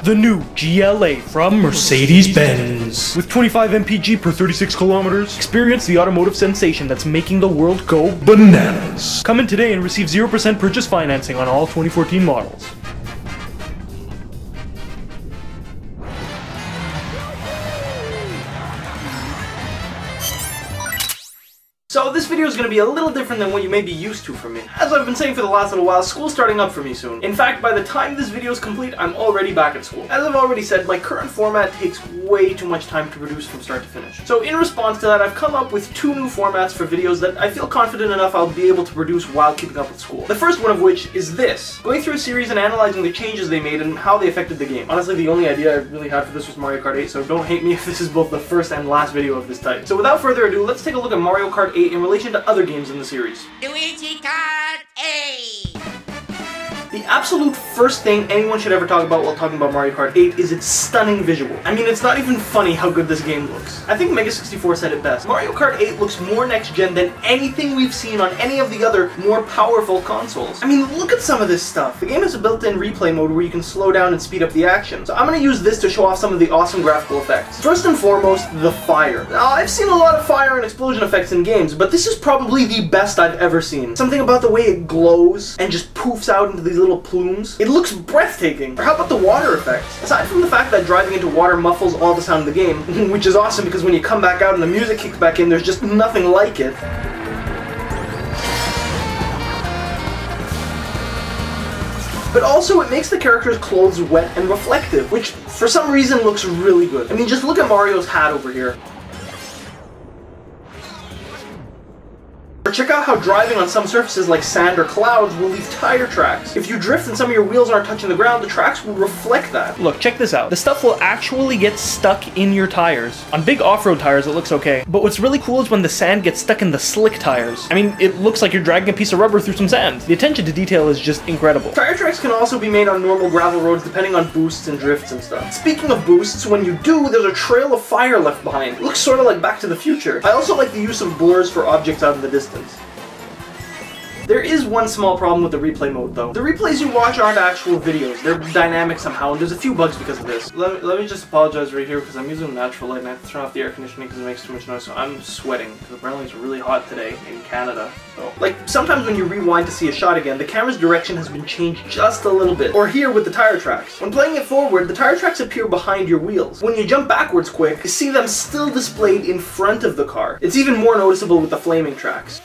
The new GLA from Mercedes-Benz. With 25 mpg per 36 kilometers, experience the automotive sensation that's making the world go bananas. Come in today and receive 0% purchase financing on all 2014 models. So this video is going to be a little different than what you may be used to from me. As I've been saying for the last little while, school's starting up for me soon. In fact, by the time this video is complete, I'm already back at school. As I've already said, my current format takes way too much time to produce from start to finish. So in response to that, I've come up with two new formats for videos that I feel confident enough I'll be able to produce while keeping up with school. The first one of which is this, going through a series and analyzing the changes they made and how they affected the game. Honestly, the only idea I really had for this was Mario Kart 8, so don't hate me if this is both the first and last video of this type. So without further ado, let's take a look at Mario Kart 8 in relation to other games in the series. Luigi Kart 8! The absolute first thing anyone should ever talk about while talking about Mario Kart 8 is its stunning visual. I mean, it's not even funny how good this game looks. I think MAGIX said it best. Mario Kart 8 looks more next-gen than anything we've seen on any of the other more powerful consoles. I mean, look at some of this stuff. The game has a built-in replay mode where you can slow down and speed up the action. So I'm going to use this to show off some of the awesome graphical effects. First and foremost, the fire. Now, I've seen a lot of fire and explosion effects in games, but this is probably the best I've ever seen. Something about the way it glows and just poofs out into these little plumes. It looks breathtaking. Or how about the water effects? Aside from the fact that driving into water muffles all the sound of the game, which is awesome because when you come back out and the music kicks back in, there's just nothing like it. But also, it makes the character's clothes wet and reflective, which for some reason looks really good. I mean, just look at Mario's hat over here. Or check out how driving on some surfaces like sand or clouds will leave tire tracks. If you drift and some of your wheels aren't touching the ground, the tracks will reflect that. Look, check this out. The stuff will actually get stuck in your tires. On big off-road tires, it looks okay. But what's really cool is when the sand gets stuck in the slick tires. I mean, it looks like you're dragging a piece of rubber through some sand. The attention to detail is just incredible. Tire tracks can also be made on normal gravel roads depending on boosts and drifts and stuff. Speaking of boosts, when you do, there's a trail of fire left behind. It looks sort of like Back to the Future. I also like the use of blurs for objects out in the distance. There is one small problem with the replay mode though. The replays you watch aren't actual videos, they're dynamic somehow, and there's a few bugs because of this. Let me just apologize right here because I'm using a natural light and I have to turn off the air conditioning because it makes too much noise, so I'm sweating because apparently it's really hot today in Canada. So, like, sometimes when you rewind to see a shot again, the camera's direction has been changed just a little bit. Or here with the tire tracks. When playing it forward, the tire tracks appear behind your wheels. When you jump backwards quick, you see them still displayed in front of the car. It's even more noticeable with the flaming tracks.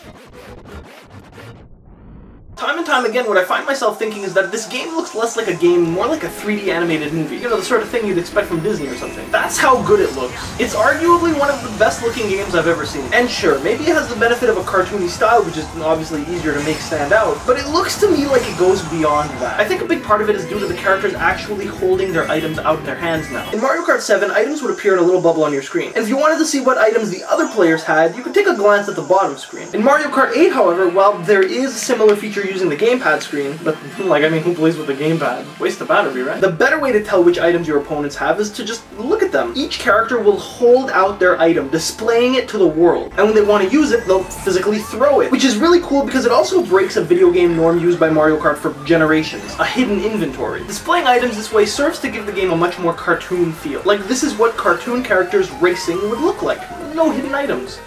Time and time again, what I find myself thinking is that this game looks less like a game, more like a 3D animated movie. You know, the sort of thing you'd expect from Disney or something. That's how good it looks. It's arguably one of the best looking games I've ever seen. And sure, maybe it has the benefit of a cartoony style, which is obviously easier to make stand out, but it looks to me like it goes beyond that. I think a big part of it is due to the characters actually holding their items out in their hands now. In Mario Kart 7, items would appear in a little bubble on your screen. And if you wanted to see what items the other players had, you could take a glance at the bottom screen. In Mario Kart 8, however, while there is a similar feature using the gamepad screen, but like, I mean, who plays with the gamepad? Waste the battery, right? The better way to tell which items your opponents have is to just look at them. Each character will hold out their item, displaying it to the world, and when they want to use it, they'll physically throw it, which is really cool because it also breaks a video game norm used by Mario Kart for generations, a hidden inventory. Displaying items this way serves to give the game a much more cartoon feel. Like, this is what cartoon characters racing would look like. No hidden items.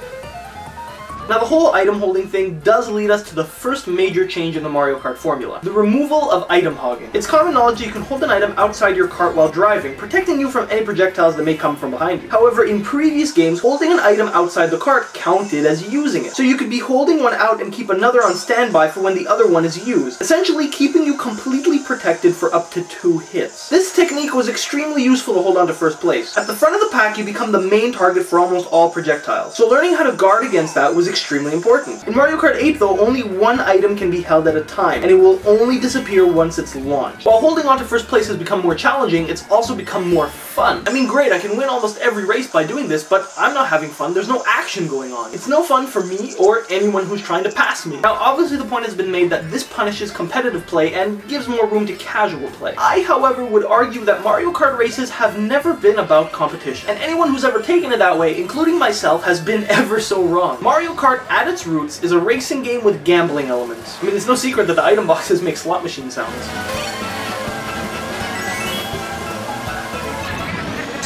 Now, the whole item holding thing does lead us to the first major change in the Mario Kart formula, the removal of item hogging. It's common knowledge that you can hold an item outside your cart while driving, protecting you from any projectiles that may come from behind you. However, in previous games, holding an item outside the cart counted as using it. So you could be holding one out and keep another on standby for when the other one is used, essentially keeping you completely protected for up to 2 hits. This technique was extremely useful to hold on to first place. At the front of the pack, you become the main target for almost all projectiles, so learning how to guard against that was extremely important. In Mario Kart 8 though, only one item can be held at a time, and it will only disappear once it's launched. While holding on to first place has become more challenging, it's also become more fun. I mean, great, I can win almost every race by doing this, but I'm not having fun. There's no action going on. It's no fun for me or anyone who's trying to pass me. Now, obviously the point has been made that this punishes competitive play and gives more room to casual play. I, however, would argue that Mario Kart races have never been about competition, and anyone who's ever taken it that way, including myself, has been ever so wrong. Mario Kart, at its roots, is a racing game with gambling elements. I mean, it's no secret that the item boxes make slot machine sounds.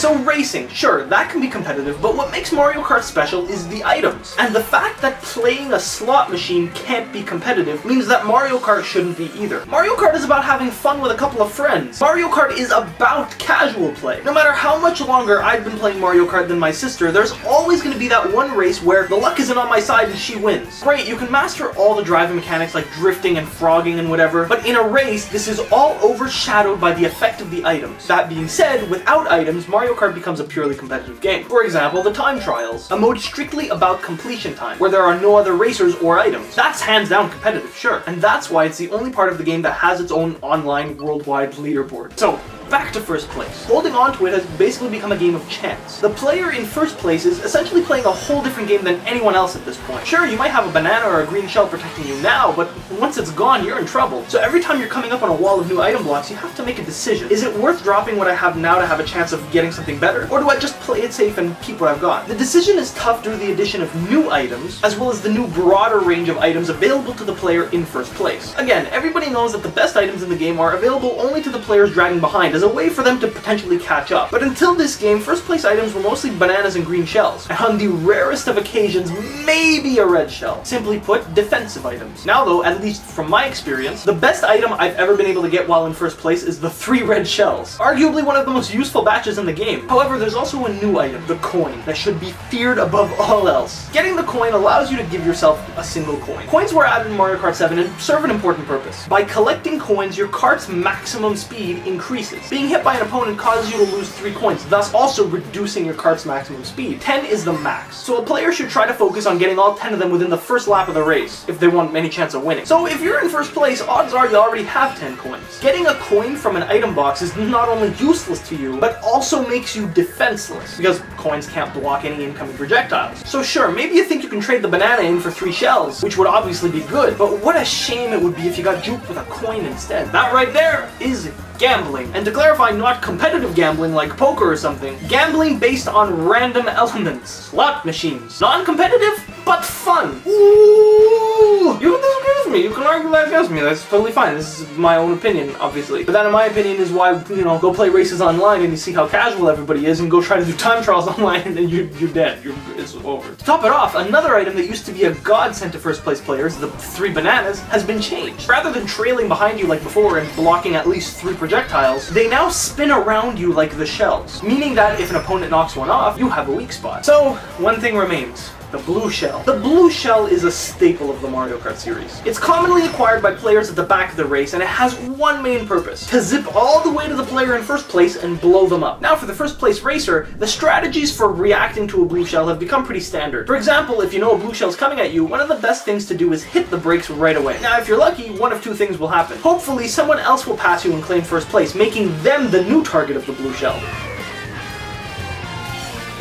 So racing, sure, that can be competitive, but what makes Mario Kart special is the items. And the fact that playing a slot machine can't be competitive means that Mario Kart shouldn't be either. Mario Kart is about having fun with a couple of friends. Mario Kart is about casual play. No matter how much longer I've been playing Mario Kart than my sister, there's always going to be that one race where the luck isn't on my side and she wins. Great, you can master all the driving mechanics like drifting and frogging and whatever, but in a race, this is all overshadowed by the effect of the items. That being said, without items, Mario Kart becomes a purely competitive game. For example, the time trials, a mode strictly about completion time, where there are no other racers or items. That's hands down competitive, sure, and that's why it's the only part of the game that has its own online worldwide leaderboard. So, back to first place. Holding on to it has basically become a game of chance. The player in first place is essentially playing a whole different game than anyone else at this point. Sure, you might have a banana or a green shell protecting you now, but once it's gone, you're in trouble. So every time you're coming up on a wall of new item blocks, you have to make a decision. Is it worth dropping what I have now to have a chance of getting something better? Or do I just play it safe and keep what I've got? The decision is tough due to the addition of new items, as well as the new broader range of items available to the player in first place. Again, everybody knows that the best items in the game are available only to the players dragging behind, as a way for them to potentially catch up. But until this game, first place items were mostly bananas and green shells, and on the rarest of occasions, maybe a red shell. Simply put, defensive items. Now though, at least from my experience, the best item I've ever been able to get while in first place is the 3 red shells. Arguably one of the most useful batches in the game. However, there's also a new item, the coin, that should be feared above all else. Getting the coin allows you to give yourself a single coin. Coins were added in Mario Kart 7 and serve an important purpose. By collecting coins, your kart's maximum speed increases. Being hit by an opponent causes you to lose 3 coins, thus also reducing your kart's maximum speed. 10 is the max. So a player should try to focus on getting all 10 of them within the first lap of the race, if they want any chance of winning. So if you're in first place, odds are you already have 10 coins. Getting a coin from an item box is not only useless to you, but also makes you defenseless, because coins can't block any incoming projectiles. So sure, maybe you think you can trade the banana in for 3 shells, which would obviously be good, but what a shame it would be if you got duped with a coin instead. That right there is gambling. And to clarify, not competitive gambling like poker or something. Gambling based on random elements. Slot machines. Non-competitive, but fun. Ooh! You can disagree with me. You can argue that against me. That's totally fine. This is my own opinion, obviously. But that, in my opinion, is why, you know, go play races online and you see how casual everybody is, and go try to do time trials online and then you're dead. It's over. To top it off, another item that used to be a godsend to first place players, the 3 bananas, has been changed. Rather than trailing behind you like before and blocking at least 3 projectiles, they now spin around you like the shells, meaning that if an opponent knocks one off, you have a weak spot. So, one thing remains. The blue shell. The blue shell is a staple of the Mario Kart series. It's commonly acquired by players at the back of the race, and it has one main purpose: to zip all the way to the player in first place and blow them up. Now for the first place racer, the strategies for reacting to a blue shell have become pretty standard. For example, if you know a blue shell's coming at you, one of the best things to do is hit the brakes right away. Now if you're lucky, one of 2 things will happen. Hopefully someone else will pass you and claim first place, making them the new target of the blue shell.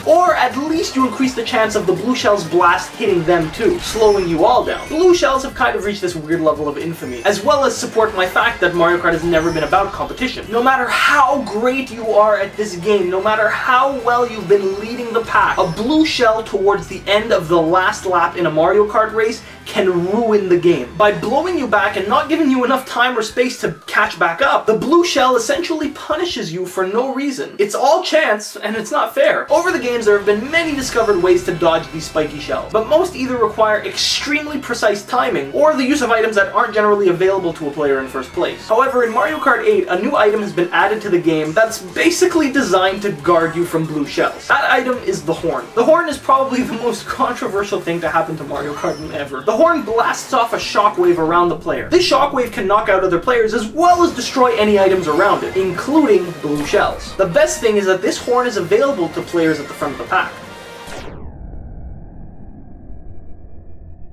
Or at least you increase the chance of the blue shell's blast hitting them too, slowing you all down. Blue shells have kind of reached this weird level of infamy, as well as support my fact that Mario Kart has never been about competition. No matter how great you are at this game, no matter how well you've been leading the pack, a blue shell towards the end of the last lap in a Mario Kart race can ruin the game. By blowing you back and not giving you enough time or space to catch back up, the blue shell essentially punishes you for no reason. It's all chance, and it's not fair. Over the games, there have been many discovered ways to dodge these spiky shells, but most either require extremely precise timing, or the use of items that aren't generally available to a player in first place. However, in Mario Kart 8, a new item has been added to the game that's basically designed to guard you from blue shells. That item is the horn. The horn is probably the most controversial thing to happen to Mario Kart ever. The horn blasts off a shockwave around the player. This shockwave can knock out other players as well as destroy any items around it, including blue shells. The best thing is that this horn is available to players at the front of the pack.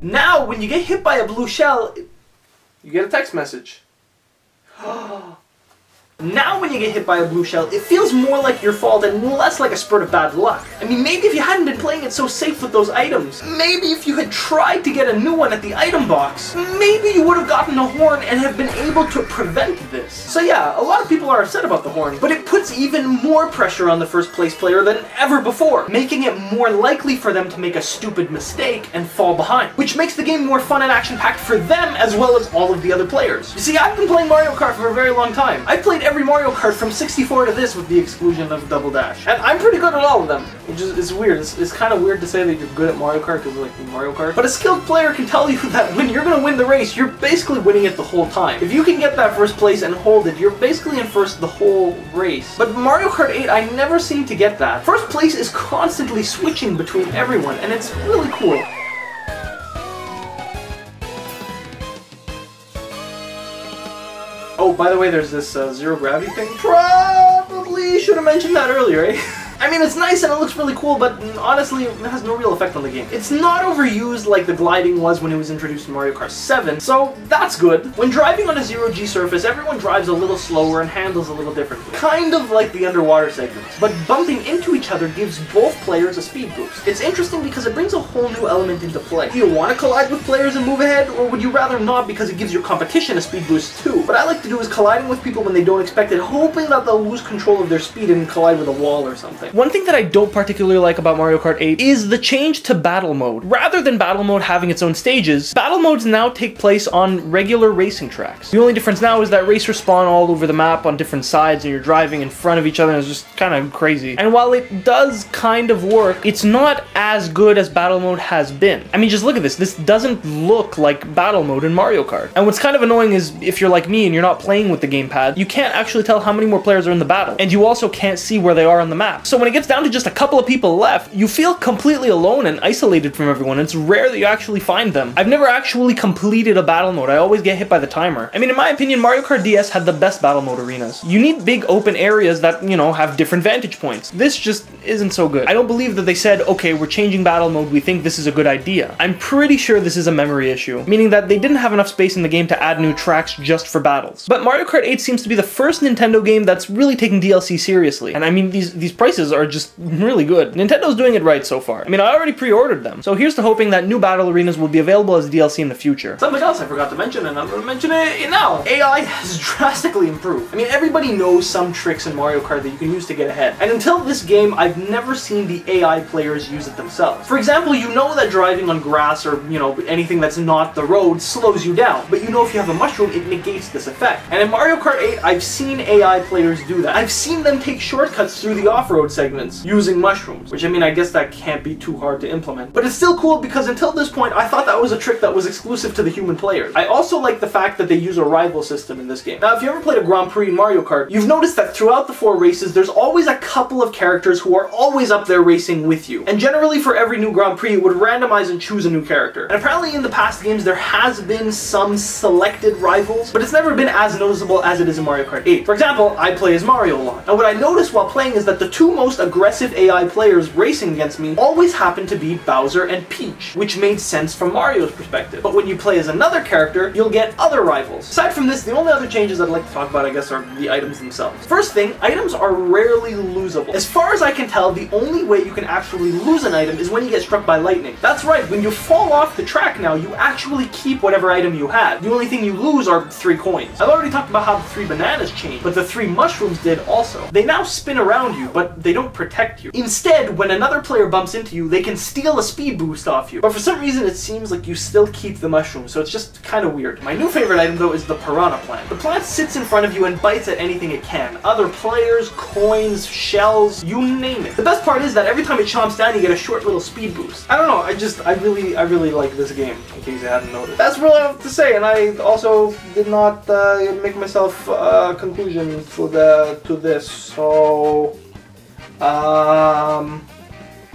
Now, when you get hit by a blue shell, you get a text message. Now when you get hit by a blue shell, it feels more like your fault and less like a spurt of bad luck. I mean, maybe if you hadn't been playing it so safe with those items, maybe if you had tried to get a new one at the item box, maybe you would have gotten a horn and have been able to prevent this. So yeah, a lot of people are upset about the horn, but it puts even more pressure on the first place player than ever before, making it more likely for them to make a stupid mistake and fall behind, which makes the game more fun and action-packed for them as well as all of the other players. You see, I've been playing Mario Kart for a very long time. I've played every Mario Kart from 64 to this with the exclusion of Double Dash. And I'm pretty good at all of them, which is it's weird. It's kind of weird to say that you're good at Mario Kart because like Mario Kart. But a skilled player can tell you that when you're going to win the race, you're basically winning it the whole time. If you can get that first place and hold it, you're basically in first the whole race. But Mario Kart 8, I never seem to get that. First place is constantly switching between everyone, and it's really cool. Oh, by the way, there's this zero gravity thing. Probably should have mentioned that earlier, eh? I mean, it's nice and it looks really cool, but honestly, it has no real effect on the game. It's not overused like the gliding was when it was introduced in Mario Kart 7, so that's good. When driving on a zero-G surface, everyone drives a little slower and handles a little differently. Kind of like the underwater segments. But bumping into each other gives both players a speed boost. It's interesting because it brings a whole new element into play. Do you want to collide with players and move ahead, or would you rather not because it gives your competition a speed boost too? What I like to do is colliding with people when they don't expect it, hoping that they'll lose control of their speed and collide with a wall or something. One thing that I don't particularly like about Mario Kart 8 is the change to battle mode. Rather than battle mode having its own stages, battle modes now take place on regular racing tracks. The only difference now is that racers spawn all over the map on different sides and you're driving in front of each other, and it's just kind of crazy. And while it does kind of work, it's not as good as battle mode has been. I mean, just look at this. This doesn't look like battle mode in Mario Kart. And what's kind of annoying is if you're like me and you're not playing with the gamepad, you can't actually tell how many more players are in the battle. And you also can't see where they are on the map. So when it gets down to just a couple of people left, you feel completely alone and isolated from everyone. It's rare that you actually find them. I've never actually completed a battle mode. I always get hit by the timer. I mean, in my opinion, Mario Kart DS had the best battle mode arenas. You need big open areas that, you know, have different vantage points. This just isn't so good. I don't believe that they said, okay, we're changing battle mode, we think this is a good idea. I'm pretty sure this is a memory issue, meaning that they didn't have enough space in the game to add new tracks just for battles. But Mario Kart 8 seems to be the first Nintendo game that's really taking DLC seriously. And I mean, these prices are just really good. Nintendo's doing it right so far. I mean, I already pre-ordered them. So here's to hoping that new battle arenas will be available as DLC in the future. Something else I forgot to mention, and I'm going to mention it now. AI has drastically improved. I mean, everybody knows some tricks in Mario Kart that you can use to get ahead. And until this game, I've never seen the AI players use it themselves. For example, you know that driving on grass or, you know, anything that's not the road slows you down. But you know if you have a mushroom, it negates this effect. And in Mario Kart 8, I've seen AI players do that. I've seen them take shortcuts through the off-road segments using mushrooms, which I mean, I guess that can't be too hard to implement. But it's still cool because until this point, I thought that was a trick that was exclusive to the human players. I also like the fact that they use a rival system in this game. Now, if you ever played a Grand Prix in Mario Kart, you've noticed that throughout the 4 races, there's always a couple of characters who are always up there racing with you. And generally for every new Grand Prix, it would randomize and choose a new character. And apparently in the past games, there has been some selected rivals, but it's never been as noticeable as it is in Mario Kart 8. For example, I play as Mario a lot. And what I noticed while playing is that the 2 most aggressive AI players racing against me always happen to be Bowser and Peach, which made sense from Mario's perspective. But when you play as another character, you'll get other rivals. Aside from this, the only other changes I'd like to talk about, I guess, are the items themselves. First thing, items are rarely losable. As far as I can tell, the only way you can actually lose an item is when you get struck by lightning. That's right, when you fall off the track now, you actually keep whatever item you had. The only thing you lose are 3 coins. I've already talked about how the 3 bananas changed, but the 3 mushrooms did also. They now spin around you, but they don't protect you. Instead, when another player bumps into you, they can steal a speed boost off you. But for some reason, it seems like you still keep the mushroom, so it's just kind of weird. My new favorite item, though, is the piranha plant. The plant sits in front of you and bites at anything it can. Other players, coins, shells, you name it. The best part is that every time it chomps down, you get a short little speed boost. I don't know, I really like this game, in case you hadn't noticed. That's really all I have to say, and I also did not make myself a conclusion to this, so...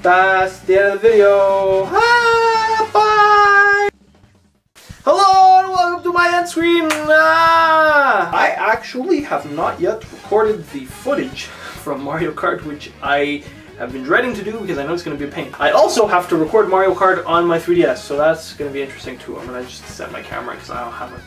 that's the end of the video. Bye! Hello and welcome to my end screen! I actually have not yet recorded the footage from Mario Kart, which I have been dreading to do because I know it's going to be a pain. I also have to record Mario Kart on my 3DS, so that's going to be interesting too. I'm going to just set my camera because I don't have a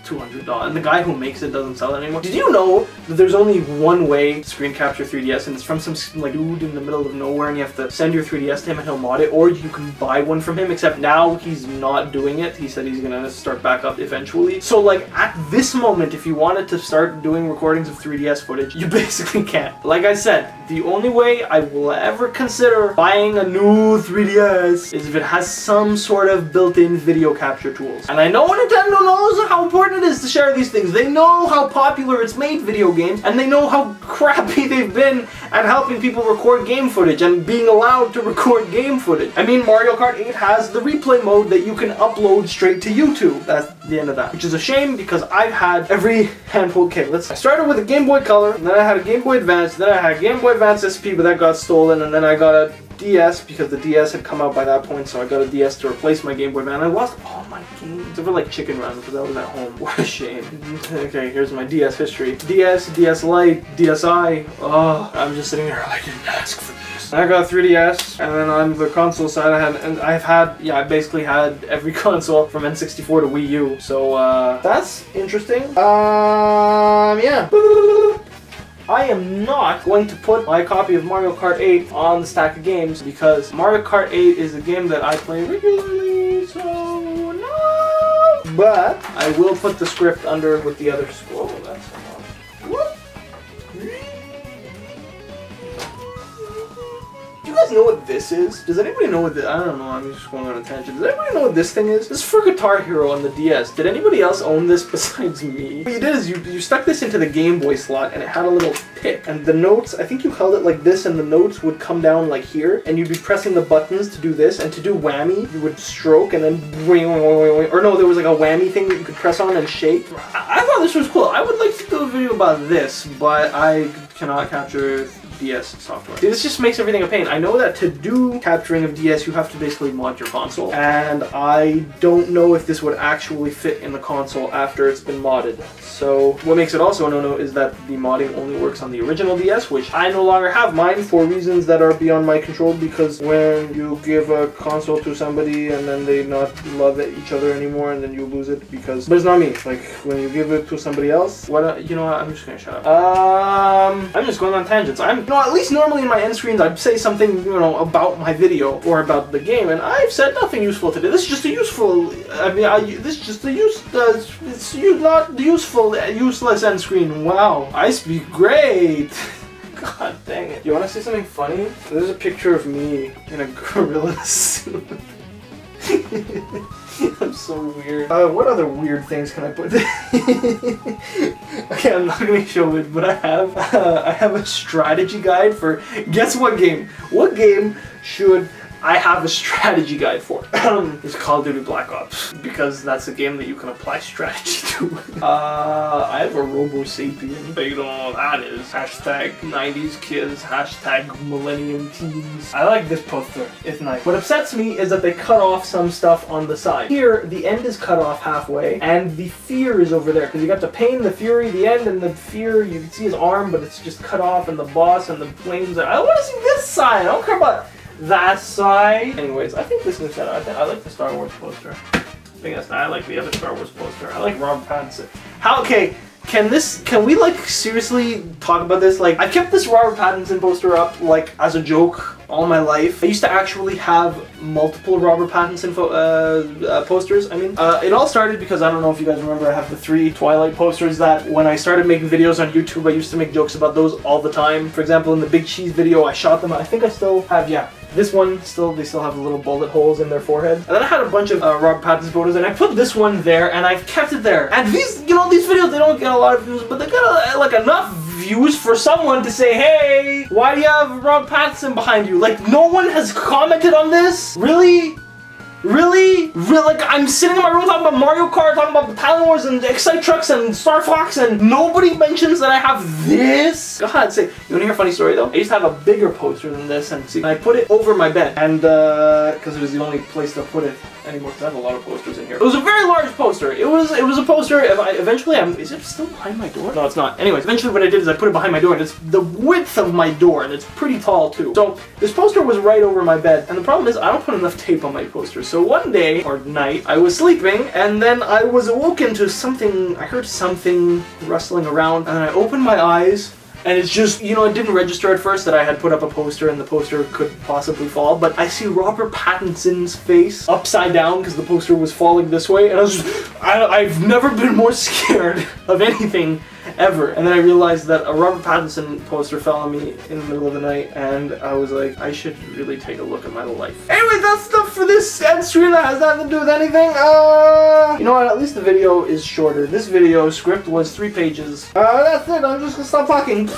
$200, and the guy who makes it doesn't sell it anymore. Did you know that there's only one way to screen capture 3DS, and it's from some like dude in the middle of nowhere, and you have to send your 3DS to him and he'll mod it, or you can buy one from him, except now he's not doing it. He said he's gonna start back up eventually. So like at this moment, if you wanted to start doing recordings of 3DS footage, you basically can't. Like I said, the only way I will ever consider buying a new 3DS is if it has some sort of built-in video capture tools. And I know Nintendo knows how important it is to share these things. They know how popular it's made video games, and they know how crappy they've been at helping people record game footage and being allowed to record game footage. I mean, Mario Kart 8 has the replay mode that you can upload straight to YouTube. That's the end of that. Which is a shame because I've had every handheld. Okay, I started with a Game Boy Color, and then I had a Game Boy Advance, then I had a Game Boy Advance SP, but that got stolen, and then I got a DS because the DS had come out by that point, so I got a DS to replace my Game Boy Advance. I lost all my games, except for like Chicken Run because I was at home. What a shame. Okay, here's my DS history. DS, DS Lite, DSi. Oh, I'm just sitting there. I didn't ask for this. I got 3DS, and then on the console side, I basically had every console from N64 to Wii U. So that's interesting. Yeah. I am not going to put my copy of Mario Kart 8 on the stack of games because Mario Kart 8 is a game that I play regularly, so no! But I will put the script under with the other scroll. That's whoop. Do you guys know what this is? Does anybody know what this? I don't know, I'm just going on a tangent. Does anybody know what this thing is? This is for Guitar Hero on the DS. Did anybody else own this besides me? What you did is you stuck this into the Game Boy slot and it had a little pick. And the notes, I think you held it like this and the notes would come down like here. And you'd be pressing the buttons to do this. And to do whammy, you would stroke and then... Or no, there was like a whammy thing that you could press on and shake. I thought this was cool. I would like to do a video about this, but I cannot capture DS software. See, this just makes everything a pain. I know that to do capturing of DS, you have to basically mod your console, and I don't know if this would actually fit in the console after it's been modded. So what makes it also a no-no is that the modding only works on the original DS, which I no longer have mine for reasons that are beyond my control, because when you give a console to somebody and then they not love each other anymore and then you lose it because... But it's not me. Like, when you give it to somebody else, you know what, I'm just gonna shut up. I'm just going on tangents. At least normally in my end screens I'd say something, you know, about my video or about the game, and I've said nothing useful today. This is just a useful, this is just a useless end screen. Wow, I speak great. God dang it. You want to see something funny? There's a picture of me in a gorilla suit. I'm so weird. What other weird things can I put? Okay, I'm not gonna show it, but I have a strategy guide for, guess what game? What game should I have a strategy guide for? It's Call of Duty Black Ops, because that's a game that you can apply strategy to. I have a Robo Sapien. You don't know what that is. Hashtag 90s kids, hashtag millennium teens. I like this poster, it's nice. What upsets me is that they cut off some stuff on the side. Here, the end is cut off halfway, and the fear is over there, because you got the pain, the fury, the end, and the fear. You can see his arm, but it's just cut off, and the boss, and the flames. I want to see this side, I don't care about that side. Anyways, I think this is better. I like the Star Wars poster. I like the other Star Wars poster. I like Robert Pattinson. Okay, can we like seriously talk about this? Like, I kept this Robert Pattinson poster up like as a joke all my life. I used to actually have multiple Robert Pattinson posters. I mean, it all started because, I don't know if you guys remember, I have the 3 Twilight posters that when I started making videos on YouTube, I used to make jokes about those all the time. For example, in the Big Cheese video, I shot them. I think I still have, yeah. This one, they still have the little bullet holes in their forehead. And then I had a bunch of Robert Pattinson photos, and I put this one there, and I've kept it there. And these, you know, these videos, they don't get a lot of views, but they got like enough views for someone to say, hey, why do you have Robert Pattinson behind you? Like, no one has commented on this? Really? Really? Like, I'm sitting in my room talking about Mario Kart, talking about Battalion Wars and Excite Trucks and StarFox, and nobody mentions that I have this? God, say, you wanna hear a funny story though? I used to have a bigger poster than this, and see, I put it over my bed, and because it was the only place to put it anymore, because I have a lot of posters in here. It was a very large poster. It was a poster. Eventually, is it still behind my door? No, it's not. Anyways, eventually what I did is I put it behind my door, and it's the width of my door, and it's pretty tall too. So this poster was right over my bed, and the problem is I don't put enough tape on my posters. So one day, or night, I was sleeping, and then I was awoken to something. I heard something rustling around, and then I opened my eyes. And it's just, you know, it didn't register at first that I had put up a poster and the poster could possibly fall, but I see Robert Pattinson's face upside down because the poster was falling this way, and I was just, I've never been more scared of anything, ever. And then I realized that a Robert Pattinson poster fell on me in the middle of the night, and I was like, I should really take a look at my life. Anyway, that's stuff for this end stream that has nothing to do with anything. You know what? At least the video is shorter. This video script was 3 pages. That's it. I'm just gonna stop talking.